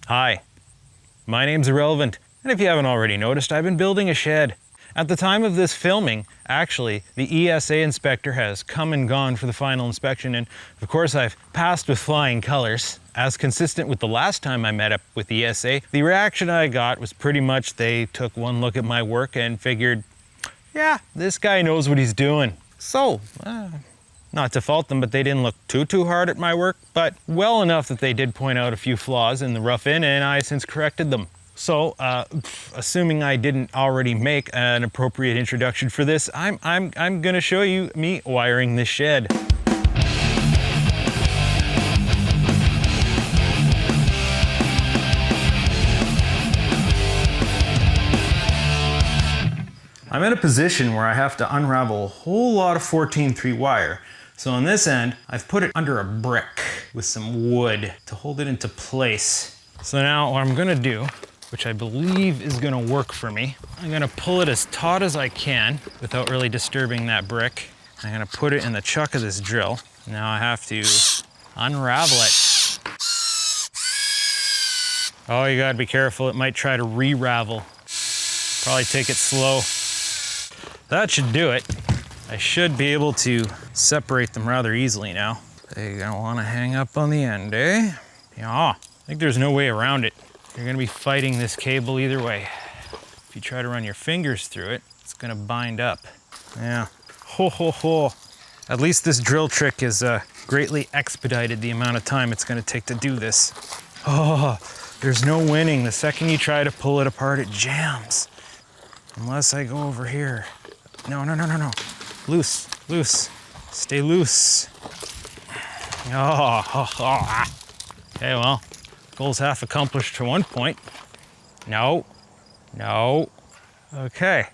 Hi, my name's Irrelevant, and if you haven't already noticed, I've been building a shed. At the time of this filming, actually, the ESA inspector has come and gone for the final inspection, and of course I've passed with flying colors. As consistent with the last time I met up with ESA, the reaction I got was pretty much they took one look at my work and figured, yeah, this guy knows what he's doing. So, not to fault them, but they didn't look too hard at my work, but well enough that they did point out a few flaws in the rough in, and I since corrected them. So, assuming I didn't already make an appropriate introduction for this, I'm gonna show you me wiring this shed. I'm in a position where I have to unravel a whole lot of 14-3 wire. So on this end, I've put it under a brick with some wood to hold it into place. So now what I'm gonna do, which I believe is gonna work for me, I'm gonna pull it as taut as I can without really disturbing that brick. I'm gonna put it in the chuck of this drill. Now I have to unravel it. Oh, you gotta be careful, it might try to re-ravel. Probably take it slow. That should do it. I should be able to separate them rather easily now. You're gonna wanna hang up on the end, eh? Yeah, I think there's no way around it. You're gonna be fighting this cable either way. If you try to run your fingers through it, it's gonna bind up. Yeah, ho ho ho. At least this drill trick has greatly expedited the amount of time it's gonna take to do this. Oh, there's no winning. The second you try to pull it apart, it jams. Unless I go over here. No. Loose. Stay loose. Oh. Okay, well, goal's half accomplished to one point. No. Okay.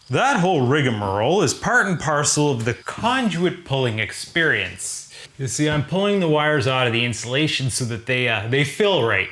That whole rigmarole is part and parcel of the conduit pulling experience. You see, I'm pulling the wires out of the insulation so that they fill right.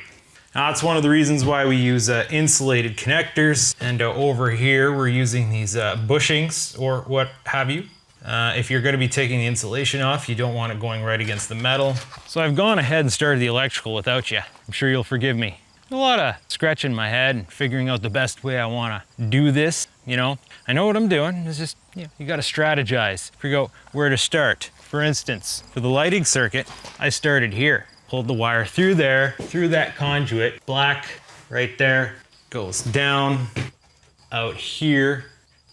Now, that's one of the reasons why we use insulated connectors. And over here, we're using these bushings or what have you. If you're gonna be taking the insulation off, you don't want it going right against the metal. So I've gone ahead and started the electrical without you. I'm sure you'll forgive me. A lot of scratching my head and figuring out the best way I wanna do this, you know. I know what I'm doing, it's just, you gotta strategize, figure out where to start. For instance, for the lighting circuit, I started here. Pulled the wire through there, through that conduit, black right there, goes down, out here,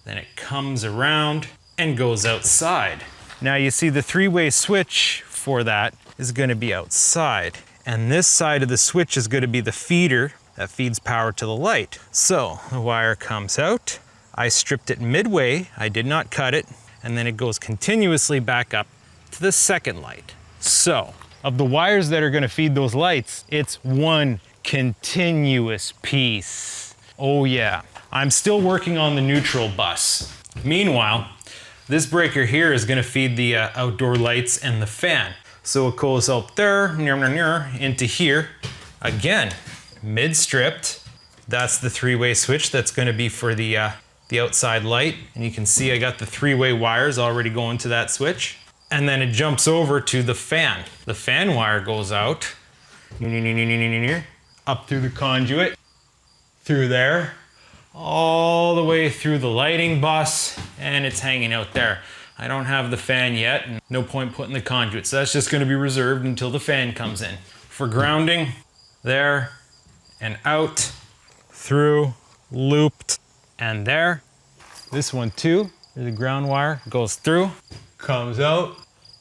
then it comes around and goes outside. Now you see the three-way switch for that is gonna be outside. And this side of the switch is gonna be the feeder that feeds power to the light. So the wire comes out, I stripped it midway, I did not cut it, and then it goes continuously back up to the second light. So, of the wires that are gonna feed those lights, it's one continuous piece. Oh yeah. I'm still working on the neutral bus. Meanwhile, this breaker here is gonna feed the outdoor lights and the fan. So it goes out there, into here. Again, mid-stripped. That's the three-way switch that's gonna be for the outside light. And you can see I got the three-way wires already going to that switch. And then it jumps over to the fan. The fan wire goes out, up through the conduit, through there, all the way through the lighting bus, and it's hanging out there. I don't have the fan yet, and no point putting the conduit, so that's just gonna be reserved until the fan comes in. For grounding, there, and out, through, looped, and there. This one too, the ground wire goes through, comes out,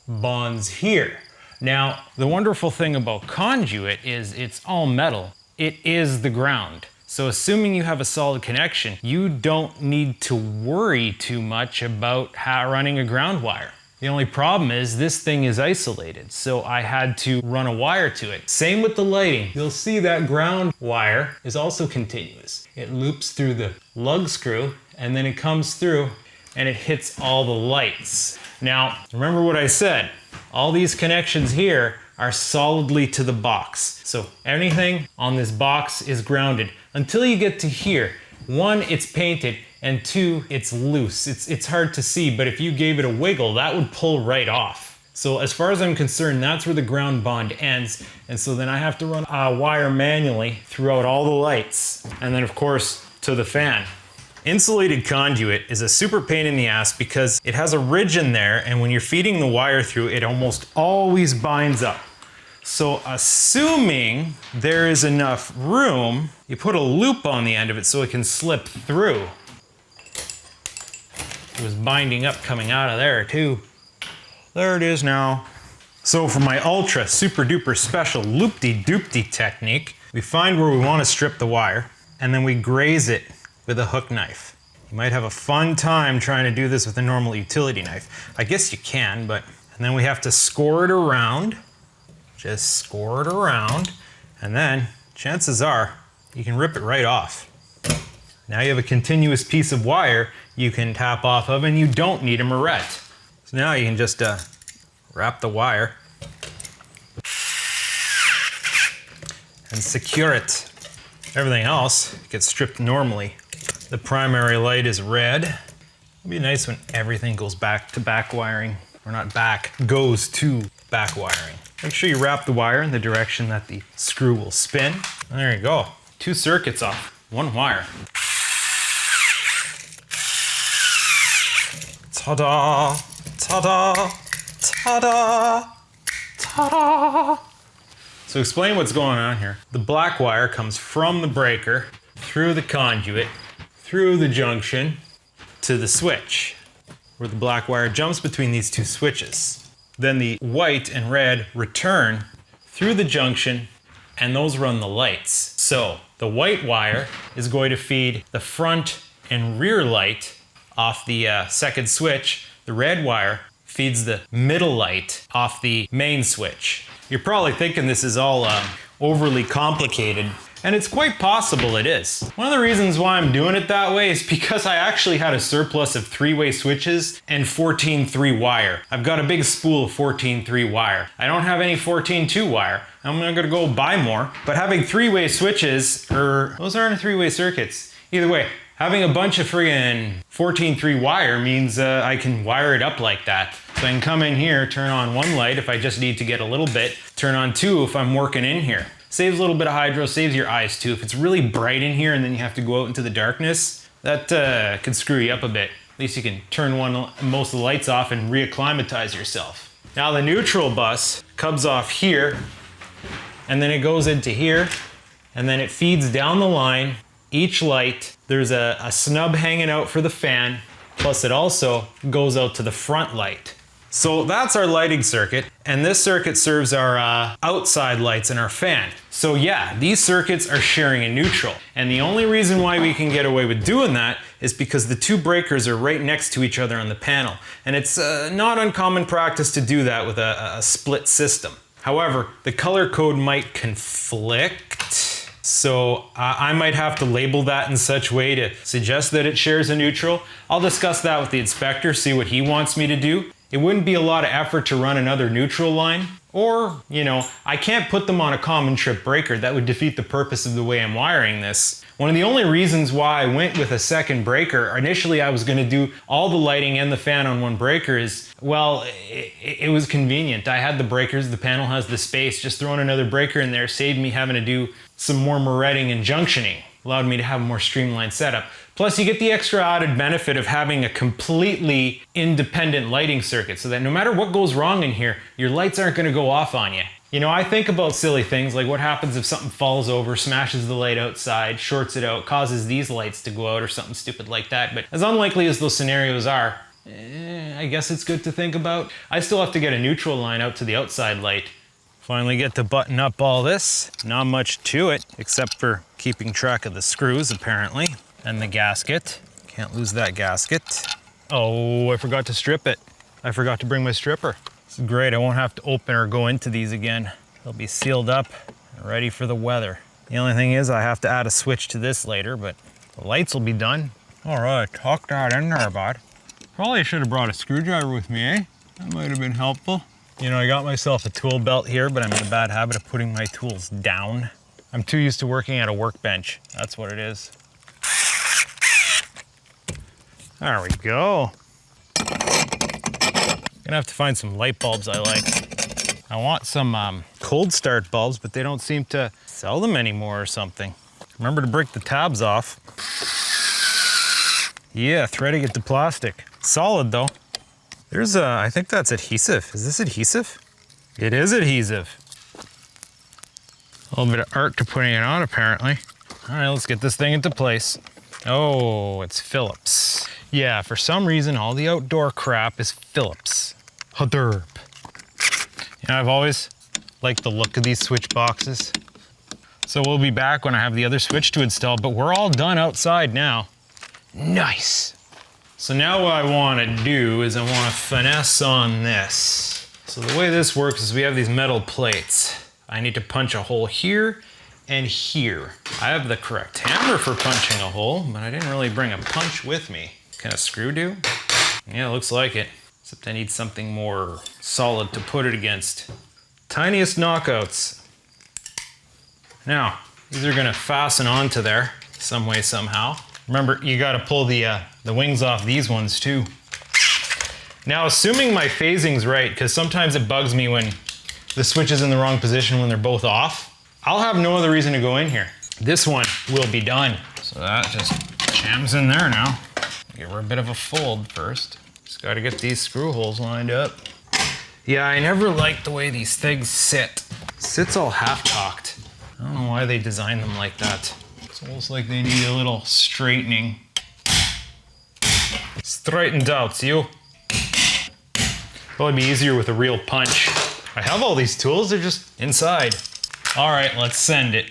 bonds here. Now, the wonderful thing about conduit is it's all metal. It is the ground. So assuming you have a solid connection, you don't need to worry too much about running a ground wire. The only problem is this thing is isolated, so I had to run a wire to it. Same with the lighting. You'll see that ground wire is also continuous. It loops through the lug screw, and then it comes through and it hits all the lights. Now, remember what I said. All these connections here are solidly to the box. So anything on this box is grounded until you get to here. One, it's painted, and two, it's loose. It's hard to see, but if you gave it a wiggle, that would pull right off. So as far as I'm concerned, that's where the ground bond ends. And so then I have to run a wire manually throughout all the lights. And then of course to the fan. Insulated conduit is a super pain in the ass because it has a ridge in there, and when you're feeding the wire through, it almost always binds up. So assuming there is enough room, you put a loop on the end of it so it can slip through. It was binding up coming out of there too. There it is now. So for my ultra super duper special loop-de-doop-de technique, we find where we want to strip the wire, and then we graze it with a hook knife. You might have a fun time trying to do this with a normal utility knife. I guess you can, but... And then we have to score it around. Just score it around, and then chances are you can rip it right off. Now you have a continuous piece of wire you can tap off of, and you don't need a moret. So now you can just wrap the wire and secure it. Everything else gets stripped normally. The primary light is red. It'd be nice when everything goes back to back wiring, or not back, goes to back wiring. Make sure you wrap the wire in the direction that the screw will spin. There you go. 2 circuits off, 1 wire. Ta-da! Ta-da! Ta-da! Ta-da! So explain what's going on here. The black wire comes from the breaker, through the conduit, through the junction, to the switch, where the black wire jumps between these 2 switches. Then the white and red return through the junction, and those run the lights. So the white wire is going to feed the front and rear light off the second switch. The red wire feeds the middle light off the main switch. You're probably thinking this is all overly complicated, and it's quite possible it is. One of the reasons why I'm doing it that way is because I actually had a surplus of 3-way switches and 14-3 wire. I've got a big spool of 14-3 wire. I don't have any 14-2 wire. I'm gonna go buy more, but having 3-way switches, or those aren't 3-way circuits. Either way, having a bunch of friggin' 14-3 wire means I can wire it up like that. So I can come in here, turn on 1 light if I just need to get a little bit, turn on 2 if I'm working in here. Saves a little bit of hydro, saves your eyes too. If it's really bright in here and then you have to go out into the darkness, that can screw you up a bit. At least you can turn most of the lights off and reacclimatize yourself. Now the neutral bus comes off here, and then it goes into here, and then it feeds down the line. Each light, there's a snub hanging out for the fan, plus it also goes out to the front light. So that's our lighting circuit, and this circuit serves our outside lights and our fan. So yeah, these circuits are sharing a neutral, and the only reason why we can get away with doing that is because the 2 breakers are right next to each other on the panel, and it's not uncommon practice to do that with a split system. However, the color code might conflict, so I might have to label that in such a way to suggest that it shares a neutral. I'll discuss that with the inspector, see what he wants me to do. It wouldn't be a lot of effort to run another neutral line, or, you know, I can't put them on a common trip breaker. That would defeat the purpose of the way I'm wiring this. One of the only reasons why I went with a second breaker, initially I was going to do all the lighting and the fan on 1 breaker, is, well, it was convenient. I had the breakers, the panel has the space, just throwing another breaker in there saved me having to do some more moretting and junctioning. Allowed me to have a more streamlined setup. Plus you get the extra added benefit of having a completely independent lighting circuit so that no matter what goes wrong in here, your lights aren't going to go off on you. You know, I think about silly things like what happens if something falls over, smashes the light outside, shorts it out, causes these lights to go out or something stupid like that. But as unlikely as those scenarios are, I guess it's good to think about. I still have to get a neutral line out to the outside light. Finally get to button up all this. Not much to it, except for keeping track of the screws, apparently. And the gasket. Can't lose that gasket. Oh, I forgot to strip it. I forgot to bring my stripper. This is great, I won't have to open or go into these again. They'll be sealed up and ready for the weather. The only thing is I have to add a switch to this later, but the lights will be done. All right, tuck that in there, bud. Probably should have brought a screwdriver with me, eh? That might have been helpful. You know, I got myself a tool belt here, but I'm in a bad habit of putting my tools down. I'm too used to working at a workbench. That's what it is. There we go. Gonna have to find some light bulbs I like. I want some cold start bulbs, but they don't seem to sell them anymore or something. Remember to break the tabs off. Yeah, threading it to plastic. Solid though. There's I think that's adhesive. Is this adhesive? It is adhesive. A little bit of art to putting it on apparently. All right, let's get this thing into place. Oh, it's Phillips. Yeah, for some reason, all the outdoor crap is Phillips. Haderp. You know, I've always liked the look of these switch boxes. So we'll be back when I have the other switch to install, but we're all done outside now. Nice. So now what I want to do is I want to finesse on this. So the way this works is we have these metal plates. I need to punch a hole here and here. I have the correct hammer for punching a hole, but I didn't really bring a punch with me. Can a screw do? Yeah, it looks like it. Except I need something more solid to put it against. Tiniest knockouts. Now, these are gonna fasten onto there some way, somehow. Remember, you gotta pull the wings off these ones too. Now, assuming my phasing's right, because sometimes it bugs me when the switch is in the wrong position when they're both off, I'll have no other reason to go in here. This one will be done. So that just jams in there now. Give her a bit of a fold first. Just gotta get these screw holes lined up. Yeah, I never liked the way these things sit. Sits all half-cocked. I don't know why they designed them like that. It's almost like they need a little straightening. Straightened out, see you? Probably be easier with a real punch. I have all these tools, they're just inside. All right, let's send it.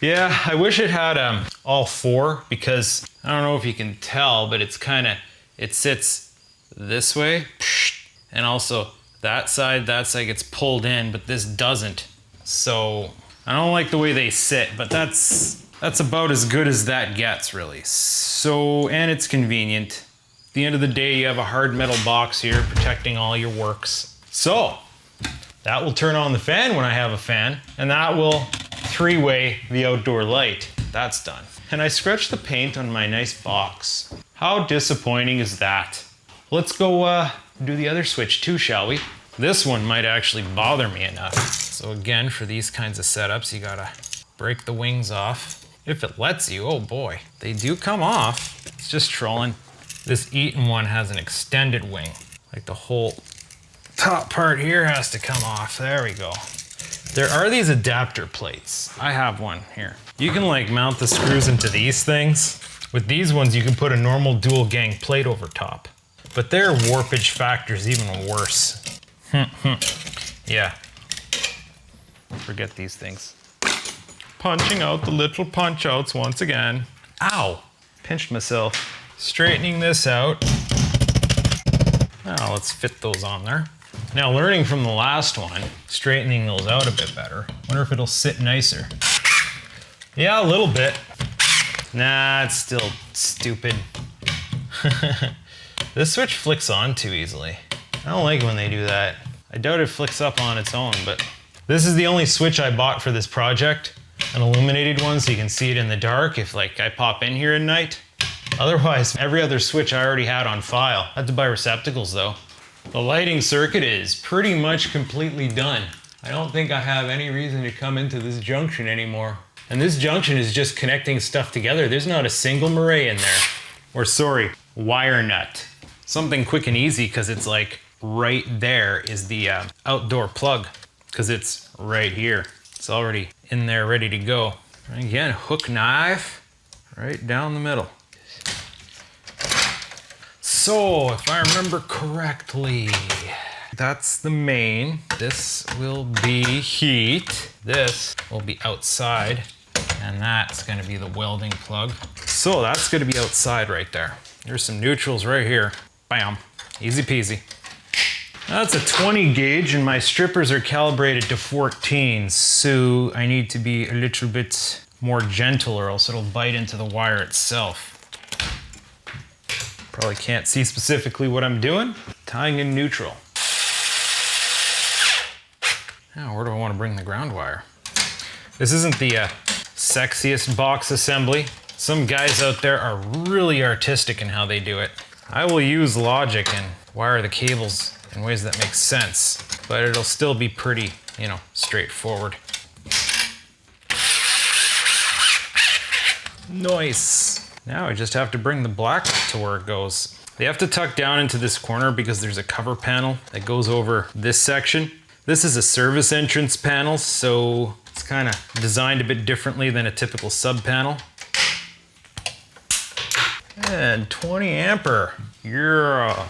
Yeah, I wish it had all four because I don't know if you can tell, but it's it sits this way and also that side gets pulled in, but this doesn't. So I don't like the way they sit, but that's about as good as that gets really. So, and it's convenient. At the end of the day, you have a hard metal box here protecting all your works. So that will turn on the fan when I have a fan, and that will three-way the outdoor light. That's done. And I scratched the paint on my nice box. How disappointing is that? Let's go do the other switch too, shall we? This one might actually bother me enough. So again, for these kinds of setups, you gotta break the wings off. If it lets you, oh boy. They do come off. It's just trolling. This Eaton one has an extended wing. Like the whole top part here has to come off. There we go. There are these adapter plates. I have one here. You can like mount the screws into these things. With these ones, you can put a normal dual gang plate over top. But their warpage factor is even worse. Yeah. Forget these things. Punching out the little punch outs once again. Ow! Pinched myself. Straightening this out. Now let's fit those on there. Now learning from the last one, straightening those out a bit better. Wonder if it'll sit nicer. Yeah, a little bit. Nah, it's still stupid. This switch flicks on too easily. I don't like when they do that. I doubt it flicks up on its own, but this is the only switch I bought for this project. An illuminated one so you can see it in the dark if like I pop in here at night. Otherwise, every other switch I already had on file. I had to buy receptacles though. The lighting circuit is pretty much completely done. I don't think I have any reason to come into this junction anymore. And this junction is just connecting stuff together. There's not a single moray in there. Or sorry, wire nut. Something quick and easy because it's like right there is the outdoor plug because it's right here. It's already in there ready to go. And again, hook knife right down the middle. So if I remember correctly, that's the main. This will be heat. This will be outside. And that's gonna be the welding plug. So that's gonna be outside right there. There's some neutrals right here. Bam, easy peasy. That's a 20 gauge and my strippers are calibrated to 14. So I need to be a little bit more gentle or else it'll bite into the wire itself. Probably can't see specifically what I'm doing. Tying in neutral. Now, where do I want to bring the ground wire? This isn't the sexiest box assembly. Some guys out there are really artistic in how they do it. I will use logic and wire the cables in ways that make sense, but it'll still be pretty, you know, straightforward. Nice. Now I just have to bring the black up to where it goes. They have to tuck down into this corner because there's a cover panel that goes over this section. This is a service entrance panel, so it's kind of designed a bit differently than a typical sub panel. And 20 ampere. Yeah.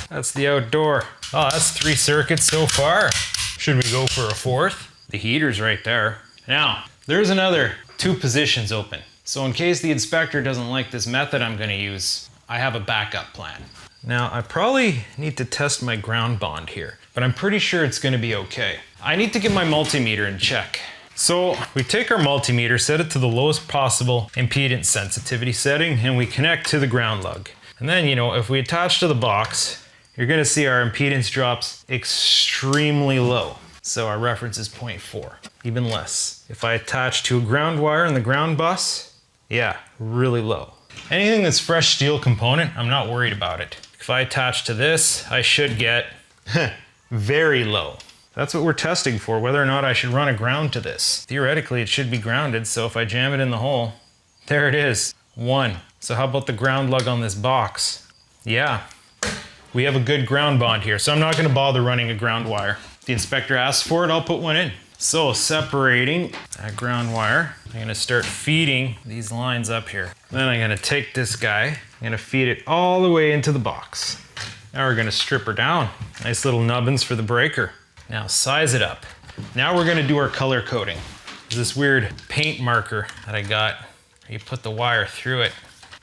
That's the outdoor. Oh, that's 3 circuits so far. Should we go for a 4th? The heater's right there. Now, there's another 2 positions open. So in case the inspector doesn't like this method I'm gonna use, I have a backup plan. Now, I probably need to test my ground bond here, but I'm pretty sure it's gonna be okay. I need to get my multimeter in check. So we take our multimeter, set it to the lowest possible impedance sensitivity setting, and we connect to the ground lug. And then, you know, if we attach to the box, you're gonna see our impedance drops extremely low. So our reference is 0.4, even less. If I attach to a ground wire in the ground bus, yeah, really low. Anything that's fresh steel component, I'm not worried about it. If I attach to this, I should get very low. That's what we're testing for, whether or not I should run a ground to this. Theoretically, it should be grounded, so if I jam it in the hole, there it is, 1. So how about the ground lug on this box? Yeah, we have a good ground bond here, so I'm not gonna bother running a ground wire. If the inspector asks for it, I'll put one in. So separating that ground wire, I'm gonna start feeding these lines up here. Then I'm gonna take this guy, I'm gonna feed it all the way into the box. Now we're gonna strip her down. Nice little nubbins for the breaker. Now size it up. Now we're gonna do our color coding. There's this weird paint marker that I got. You put the wire through it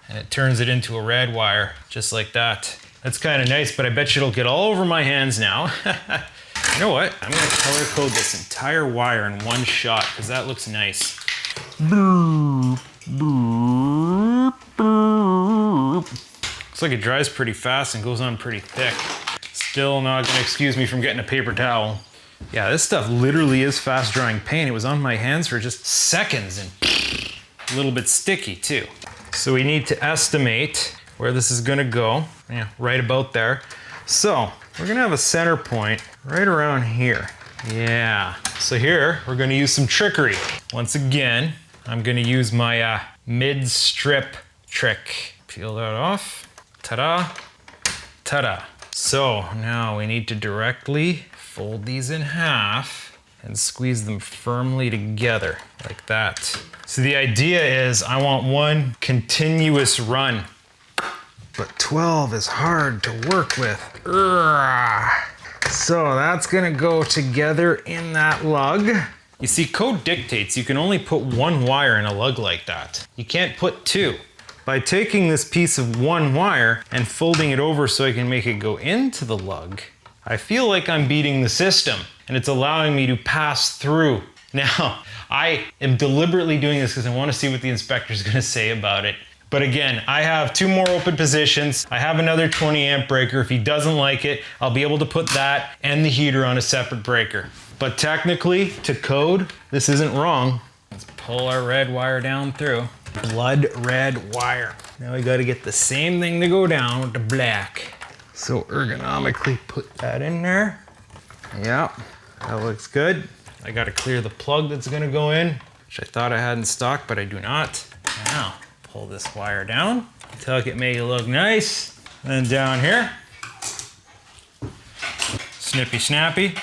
and it turns it into a red wire, just like that. That's kind of nice, but I bet you it'll get all over my hands now. You know what? I'm gonna color code this entire wire in one shot because that looks nice. Looks like it dries pretty fast and goes on pretty thick. Still not gonna excuse me from getting a paper towel. Yeah, this stuff literally is fast drying paint. It was on my hands for just seconds and a little bit sticky too. So we need to estimate where this is gonna go. Yeah, right about there. So we're gonna have a center point right around here. Yeah, so here we're gonna use some trickery. Once again, I'm gonna use my mid-strip trick. Peel that off, ta-da, ta-da. So now we need to directly fold these in half and squeeze them firmly together like that. So the idea is I want one continuous run, but 12 is hard to work with. So that's gonna go together in that lug. You see, code dictates you can only put 1 wire in a lug like that. You can't put 2. By taking this piece of 1 wire and folding it over so I can make it go into the lug, I feel like I'm beating the system and it's allowing me to pass through. Now, I am deliberately doing this because I want to see what the inspector is going to say about it. But again, I have 2 more open positions. I have another 20 amp breaker. If he doesn't like it, I'll be able to put that and the heater on a separate breaker. But technically, to code, this isn't wrong. Let's pull our red wire down through. Blood red wire. Now we got to get the same thing to go down with the black. So ergonomically put that in there. Yeah, that looks good. I got to clear the plug that's going to go in, which I thought I had in stock, but I do not. Now, pull this wire down, tuck it, make it look nice. Then down here, snippy snappy.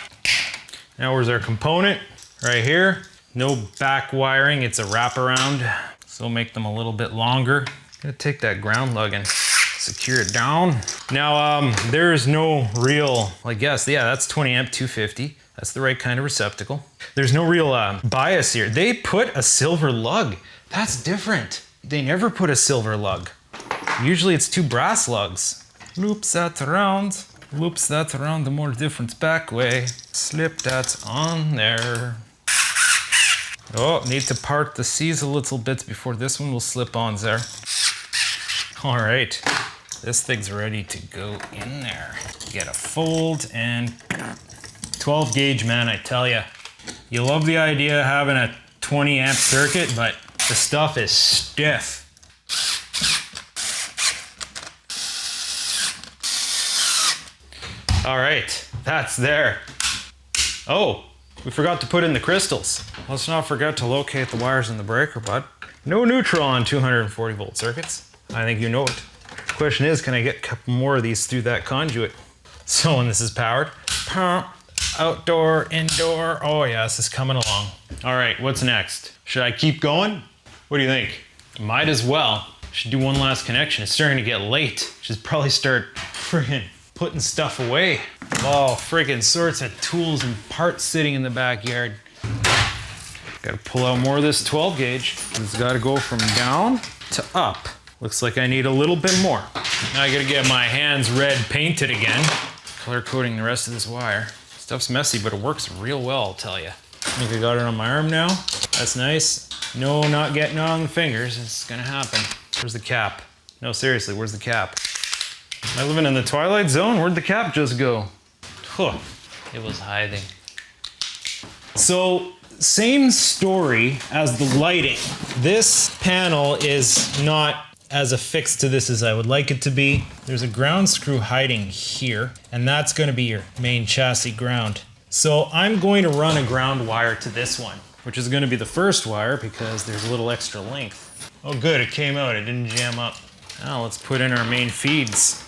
Now where's our component? Right here. No back wiring, it's a wraparound. So we'll make them a little bit longer. Gonna take that ground lug and secure it down. Now, there's no real, I guess, yeah, that's 20 amp 250. That's the right kind of receptacle. There's no real bias here. They put a silver lug. That's different. They never put a silver lug. Usually it's 2 brass lugs. Loops that around the more different back way. Slip that on there. Oh, need to part the C's a little bit before this one will slip on there. All right, this thing's ready to go in there. Get a fold and 12 gauge, man, I tell ya. You love the idea of having a 20 amp circuit, but The stuff is stiff. All right, that's there. Oh, we forgot to put in the crystals. Let's not forget to locate the wires in the breaker, bud. No neutral on 240 volt circuits. I think you know it. The question is, can I get a couple more of these through that conduit? So when this is powered, pump, outdoor, indoor. Oh yeah, this is coming along. All right, what's next? Should I keep going? What do you think? Might as well. Should do one last connection. It's starting to get late. Should probably start friggin' putting stuff away. Oh, friggin' sorts of tools and parts sitting in the backyard. Gotta pull out more of this 12 gauge. It's gotta go from down to up. Looks like I need a little bit more. Now I gotta get my hands red painted again. Color coding the rest of this wire. Stuff's messy, but it works real well, I'll tell you. I think I got it on my arm now. That's nice. No, not getting on the fingers. It's gonna happen. Where's the cap? No, seriously, where's the cap? Am I living in the Twilight Zone? Where'd the cap just go? Huh, it was hiding. So, same story as the lighting. This panel is not as affixed to this as I would like it to be. There's a ground screw hiding here, and that's gonna be your main chassis ground. So I'm going to run a ground wire to this one, which is gonna be the first wire because there's a little extra length. Oh good, it came out, it didn't jam up. Now let's put in our main feeds.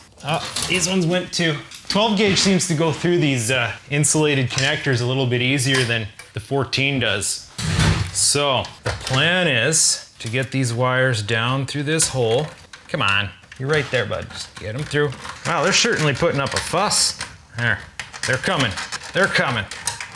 These ones went too. 12 gauge seems to go through these insulated connectors a little bit easier than the 14 does. So the plan is to get these wires down through this hole. Come on, you're right there, bud. Just get them through. Wow, they're certainly putting up a fuss. There, they're coming. They're coming.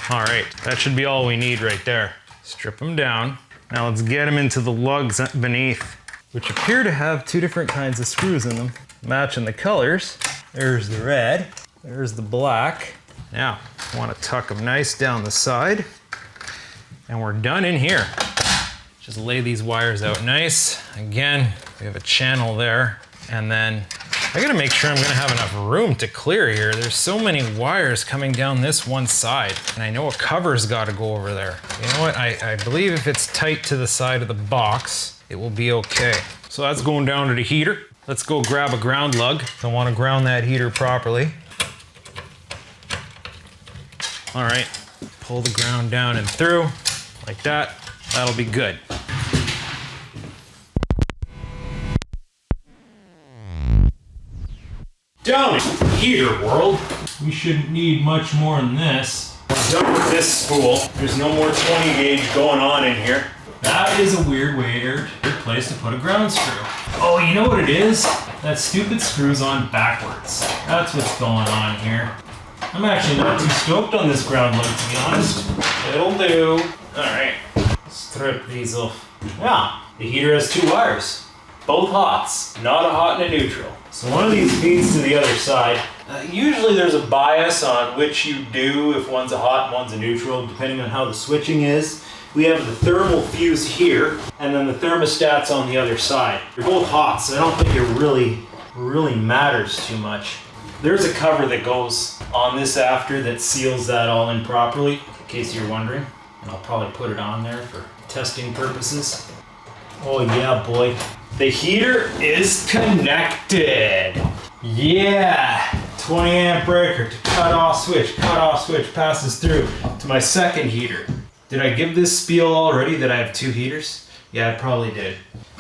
All right, that should be all we need right there. Strip them down. Now let's get them into the lugs beneath, which appear to have two different kinds of screws in them, matching the colors. There's the red, there's the black. Now, I want to tuck them nice down the side, and we're done in here. Just lay these wires out nice. Again, we have a channel there, and then I gotta make sure I'm gonna have enough room to clear here. There's so many wires coming down this one side, and I know a cover's gotta go over there. You know what, I believe if it's tight to the side of the box, it will be okay. So that's going down to the heater. Let's go grab a ground lug. I wanna ground that heater properly. All right, pull the ground down and through, like that. That'll be good. Down heater world. We shouldn't need much more than this. We're done with this spool. There's no more 20 gauge going on in here. That is a weird place to put a ground screw. Oh, you know what it is? That stupid screw's on backwards. That's what's going on here. I'm actually not too stoked on this ground lug, to be honest. It'll do. All right, strip these off. Yeah, the heater has two wires, both hots, not a hot and a neutral. So one of these feeds to the other side. Usually there's a bias on which you do, if one's a hot and one's a neutral, depending on how the switching is. We have the thermal fuse here, and then the thermostat's on the other side. They're both hot, so I don't think it really matters too much. There's a cover that goes on this after that seals that all in properly, in case you're wondering. And I'll probably put it on there for testing purposes. Oh yeah, boy. The heater is connected. Yeah, 20 amp breaker to cut off switch, passes through to my second heater. Did I give this spiel already that I have two heaters? Yeah, I probably did.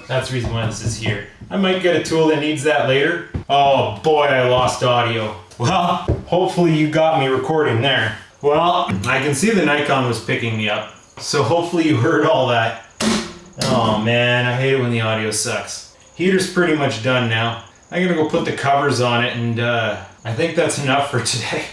That's the reason why this is here. I might get a tool that needs that later. Oh boy, I lost audio. Well, hopefully you got me recording there. Well, I can see the Nikon was picking me up. So hopefully you heard all that. Oh man, I hate it when the audio sucks. Heater's pretty much done now. I'm gonna go put the covers on it, and I think that's enough for today.